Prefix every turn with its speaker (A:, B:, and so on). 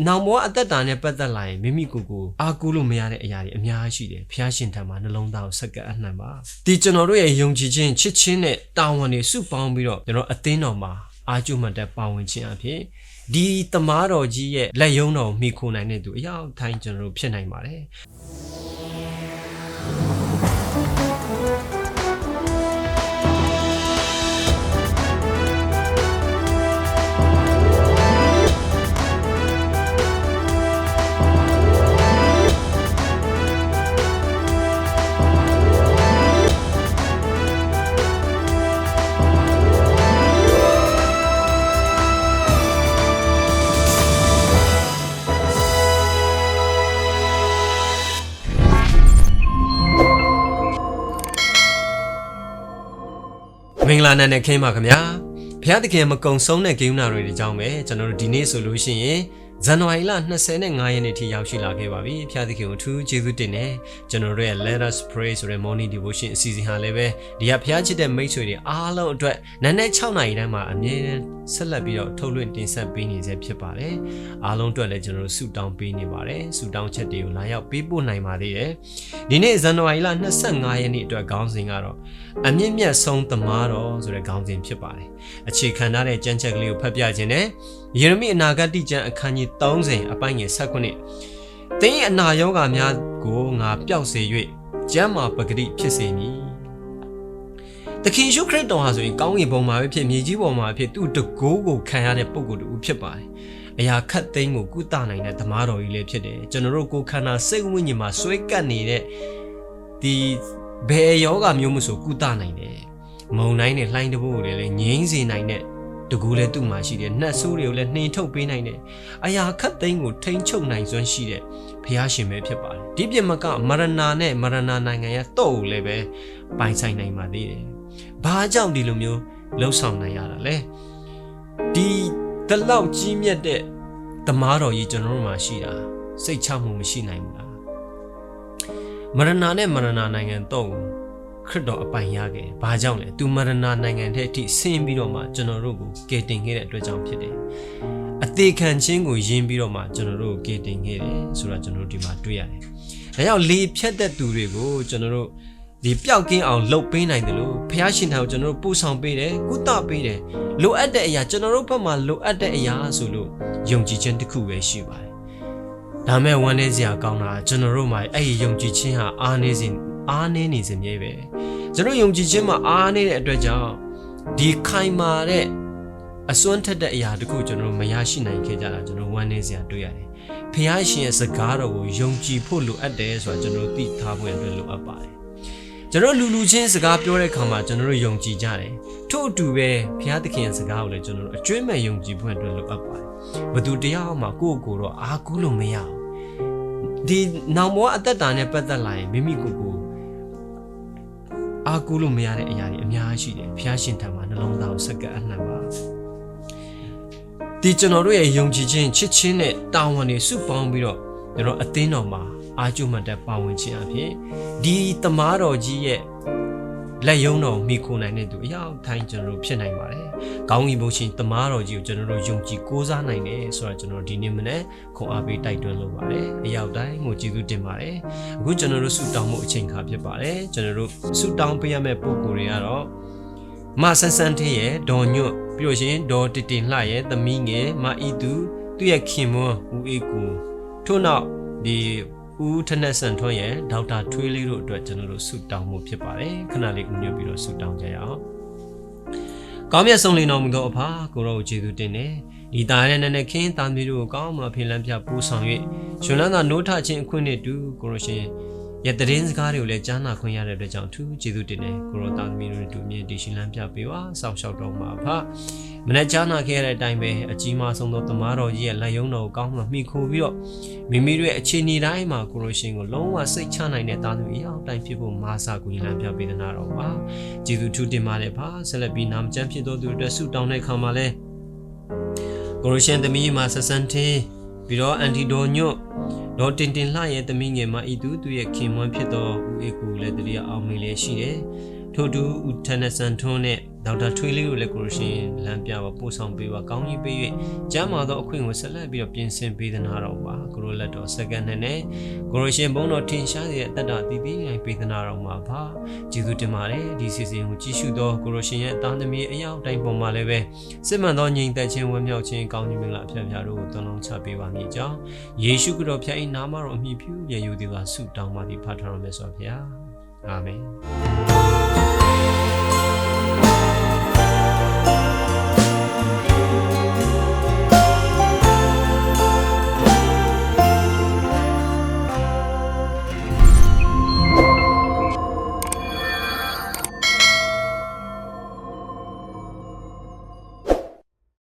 A: နောင်ဘဝအသက်တာနဲ့ပတ်သက်လာရင်မိမိကိုယ်ကိုအားကိုးလို့မရတဲ့အရာတွေအများကြီးရှိတယ်ဖျားရှင်ထံမှာနှလုံးသားကိုဆက်ကပ်အနှံပါဒီကျွန်တော်တို့ရဲ့ယုံကြည်ခြင်းချစ်ခြင်းနဲ့တာဝန်တွေစုပေါင်းပြီးတော့ကျွန်တော်အသင်းတော်မှာအားကျုံမှတ်တဲ့ပါဝင်ခြင်းအဖြစ်ဒီတမားတော်ကြီးရဲ့လက်ယုံတော်မိခိုနိုင်တဲ့သူအရာထိုင်းကျွန်တော်တို့ဖြစ်နိုင်ပါတယ်မင်္ဂလာနဲ့ခင်းပါခင်ဗျာဘုရားသခင်မကုံဆုံးတဲ့ဂိမ်းနာတွေအကြောင်းပဲကျွန်တော်တို့ဒီနေ့ဆိုလို့ရှိရင်ဇန်နဝါရီလ25ရက်နေ့ထိရောက်ရှိလာခဲ့ပါပြီဘုရားသခင်ကိုအထူးကျေးဇူးတင်တယ်ကျွန်တော်တို့ရဲ့ Let Us Pray ဆိုတဲ့ Morning Devotion အစီအစဉ်ဟာလည်းပဲဒီကဘုရားချစ်တဲ့မိတ်ဆွေတွေအားလုံးအတွက်နက်နက်6နာရီတိုင်းမှာအမြဲတမ်းဆက်လက်ပြီးတော့ထုတ်လွှင့်တင်ဆက်ပေးနေစေဖြစ်ပါတယ်အားလုံးအတွက်လည်းကျွန်တော်တို့ဆုတောင်းပေးနေပါတယ်ဆုတောင်းချက်တွေကိုလာရောက်ပေးပို့နိုင်ပါသေးတယ်ဒီနေ့ဇန်နဝါရီလ25ရက်နေ့အတွက်ခေါင်းစဉ်ကတော့အမြင့်မြတ်ဆုံးသမားတော်ဆိုတဲ့ခေါင်းစဉ်ဖြစ်ပါတယ်အခြေခံထားတဲ့ကျမ်းချက်ကလေးကိုဖတ်ပြခြင်းနဲ့ယေရမိအနာဂတ်ကျမ်းအခန်းကြီး30အပိုင်းငယ်19တင်းအနာရောဂါများကိုငါပျောက်စေ၍ကျမ်းမာပဂတိဖြစ်စေမည်သခင်ယေရှုခရစ်တော်ဟာဆိုရင်ကောင်းကင်ဘုံမှာပဲဖြစ်မြေကြီးပေါ်မှာဖြစ်သူ့တကိုးကိုခံရတဲ့ပုဂ္ဂိုလ်တူဖြစ်ပါတယ်အရာခတ်သိမ်းကိုကုသနိုင်တဲ့သမားတော်ကြီးလည်းဖြစ်တယ်ကျွန်တော်တို့ကိုယ်ခန္ဓာစိတ်ဝိညာဉ်မှာဆွဲကပ်နေတဲ့ဒီဘယ်ယောဂမျိုးမဆိုကုသနိုင်တယ်မုံတိုင်းနဲ့လှိုင်းတဘိုးတွေလည်းငြိမ်းစေနိုင်တဲ့တကူလည်းသူ့မှာရှိတယ်နှက်ဆိုးတွေကိုလည်းနှင်ထုတ်ပေးနိုင်တယ်အရာခတ်သိမ်းကိုထိန်းချုပ်နိုင်စွမ်းရှိတဲ့ဘုရားရှင်ပဲဖြစ်ပါတယ်ဒီပြင်မကမရဏနဲ့မရဏနိုင်ငံရဲ့တော့ကိုလည်းပဲပိုင်ဆိုင်နိုင်ပါသေးတယ်ဘာကြောင့်ဒီလိုမျိုးလှုပ်ဆောင်နိုင်ရတာလဲဒီတလောက်ကြီးမြတ်တဲ့တမားတော်ကြီးကျွန်တော်တို့မှာရှိတာစိတ်ချမှုမရှိနိုင်ဘူးလားမရဏနဲ့မရဏနိုင်ငံတော့ခရစ်တော်အပိုင်ရခဲ့ဘာကြောင့်လဲသူမရဏနိုင်ငံထဲအထိဆင်းပြီးတော့မှကျွန်တော်တို့ကိုကယ်တင်ခဲ့တဲ့အတွက်ကြောင့်ဖြစ်တယ်အသေးခံခြင်းကိုယဉ်ပြီးတော့မှကျွန်တော်တို့ကိုကယ်တင်ခဲ့တယ်ဆိုတော့ကျွန်တော်တို့ဒီမှာတွေ့ရတယ်ဒါကြောင့်လေဖြတ်တဲ့သူတွေကိုကျွန်တော်တို့ဒီပျောက်ကင်းအောင်လှုပ်ပေးနိုင်တယ်လို့ဘုရားရှင်ထံကိုကျွန်တော်တို့ပို့ဆောင်ပေးတယ်ကုသပေးတယ်လိုအပ်တဲ့အရာကျွန်တော်တို့ဘက်မှာလိုအပ်တဲ့အရာဆိုလို့ယုံကြည်ခြင်းတစ်ခုပဲရှိပါတယ်ဒါမဲ့ဝမ်းနည်းစရာကောင်းတာကျွန်တော်တို့မှာအဲ့ဒီယုံကြည်ခြင်းဟာအားနည်းနေစေမြဲပဲကျွန်တော်ယုံကြည်ခြင်းမှာအားနေတဲ့အတွက်ကြောင့်ဒီခိုင်မာတဲ့အစွမ်းထက်တဲ့အရာတခုကျွန်တော်မရရှိနိုင်ခဲ့ကြတာကျွန်တော်ဝမ်းနည်းစရာတွေ့ရတယ်ဖခင်ရှင်ရဲ့စကားတော်ကိုယုံကြည်ဖို့လိုအပ်တယ်ဆိုတာကျွန်တော်သိထားဖို့အတွက်လိုအပ်ပါတယ်ကျွန်တော်လူချင်းစကားပြောတဲ့အခါမှာကျွန်တော်တို့ယုံကြည်ကြတယ်ထို့အတူပဲဘုရားသခင်ရဲ့စကားကိုလည်းကျွန်တော်တို့အကျွမ်းမဲ့ယုံကြည်ဖို့အတွက်လိုအပ်ပါတယ်ဘသူတရားမှကိုယ့်ကိုယ်တော့အားကိုးလို့မရဘူးဒီနောင်ဘဝအသက်တာနဲ့ပတ်သက်လာရင်မိမိကိုယ်ကိုအားကိုးလို့မရတဲ့အရာတွေအများကြီးရှိတယ်ဘုရားရှင်ထံမှာနှလုံးသားကိုဆက်ကပ်အနှံပါဒီကျွန်တော်တို့ရဲ့ယုံကြည်ခြင်းချစ်ခြင်းနဲ့တာဝန်တွေစုပေါင်းပြီးတော့ကျွန်တော်အသင်းတော်မှာအားကျုံမှတ်တဲ့ပါဝင်ခြင်းအဖြစ်ဒီတမားတော်ကြီးရဲ့လက်ယုံတော်မိခိုနိုင်တဲ့သူအရာထိုင်းကျွန်တော်တို့ဖြစ်နိုင်ပါတယ်။ကောင်းကင်ဘုရားရှင်တမားတော်ကြီးကိုကျွန်တော်တို့ယုံကြည်ကိုးစားနိုင်တယ်ဆိုတော့ကျွန်တော်ဒီနေ့မနေ့ခွန်အားပေးတိုက်တွန်းလုပ်ပါတယ်။အရာတိုင်းကိုကျေးဇူးတင်ပါတယ်။အခုကျွန်တော်တို့ဆုတောင်းမှုအချိန်ခါဖြစ်ပါတယ်။ကျွန်တော်တို့ဆုတောင်းပေးရမယ့်ပုံကိုယ်တွေကတော့မဆန်းဆန်းသေးရဲ့ဒေါ်ညွတ်ပြီးလို့ရှင်ဒေါ်တတင်လှရဲ့သမီးငယ်မအီသူသူ့ရဲ့ခင်မွန်းဦးအေးကိုထို့နောက်ဒီဦးထနက်ဆန်ထွန်းရဲ့ဒေါက်တာထွေးလေးတို့အတွက်ကျွန်တော်တို့ဆုတောင်းမှုဖြစ်ပါတယ်ခဏလေးဦးညွတ်ပြီးတော့ဆုတောင်းကြရအောင်ကောင်းမြတ်ဆုံးလင်းတော်မူသောအဖကိုရောကျေးဇူးတင်တယ်ဒီသားရဲ့နဲ့ခင်းသားမျိုးတို့ကိုကောင်းမှဖင်လန်းပြပို့ဆောင်၍ရှင်လန်းသာနိုးထခြင်းအခွင့်နဲ့တူကိုရောရှင်ရဲ့တည်င်းစကားတွေကိုလည်းကြားနာခွင့်ရတဲ့အတွက်ကြောင့်အထူးကျေးဇူးတင်တယ်ကိုရောသားသမီးတို့တို့မြေတည်ရှင်လန်းပြပေးပါစောင့်ရှောက်တော်မှာအဖမနေ့ကြားနာခဲ့တဲ့အတိုင်းပဲအကြီးမားဆုံးသောတမားတော်ကြီးရဲ့လက်ယုံတော်ကိုကောင်းမှမိခိုပြီးတော့မိမိတို့ရဲ့အခြေအနေတိုင်းမှာကိုလိုရှင်ကိုလုံးဝစိတ်ချနိုင်တဲ့သားသမီးအအောင်တိုင်းဖြစ်ဖို့မာစာကိုလမ်းပြပေးတဲ့နာတော်ပါကျေးဇူးထူးတင်ပါတယ်ပါဆက်လက်ပြီးနာမကျမ်းဖြစ်သောသူတို့ဆုတောင်းတဲ့အခါမှာလဲကိုလိုရှင်သမီးမှာဆက်ဆန်းသေးပြီးတော့အန်တီဒိုညွတ်ဒေါ်တင်တင်လှရဲ့သမီးငယ်မအီသူသူရဲ့ခင်မွန်းဖြစ်သောဦးအေကိုလည်းတတိယအောင်မေးလည်းရှိတယ်ထို့တူဦးထနဆန်ထွန်းနဲ့ ဒေါက်တာထွေးလေးကိုလည်းကိုရရှင်လမ်းပြပါပို့ဆောင်ပေးပါကောင်းကြီးပေး၍ကျမ်းမာသောအခွင့်ကိုဆက်လက်ပြီးတော့ပြင်ဆင်ပေးသနာတော်ပါကိုရိုလက်တော်စက္ကန့်နဲ့ကိုရရှင်ဘုန်းတော်ထင်ရှားတဲ့အတ္တတတည်တည်နိုင်ပေးသနာတော်မှာပါကျေးဇူးတင်ပါတယ်ဒီစီစဉ်ကိုကြည့်ရှုသောကိုရရှင်ရဲ့အသားသမီးအယောက်တိုင်းပေါ်မှာလည်းပဲစစ်မှန်သောညီသက်ချင်းဝမ်းမြောက်ခြင်းကောင်းကြီးမင်္ဂလာအဖျားဖျားတို့ကိုသွန်လောင်းချပေးပါမည်ကြောင်းယေရှုခရစ်တော်ဖျား၏နာမတော်အမိပြုရယူသည်ကဆုတောင်းပါသည်ဖတ်ထားတော်မြတ်စွာဘုရားအာမင်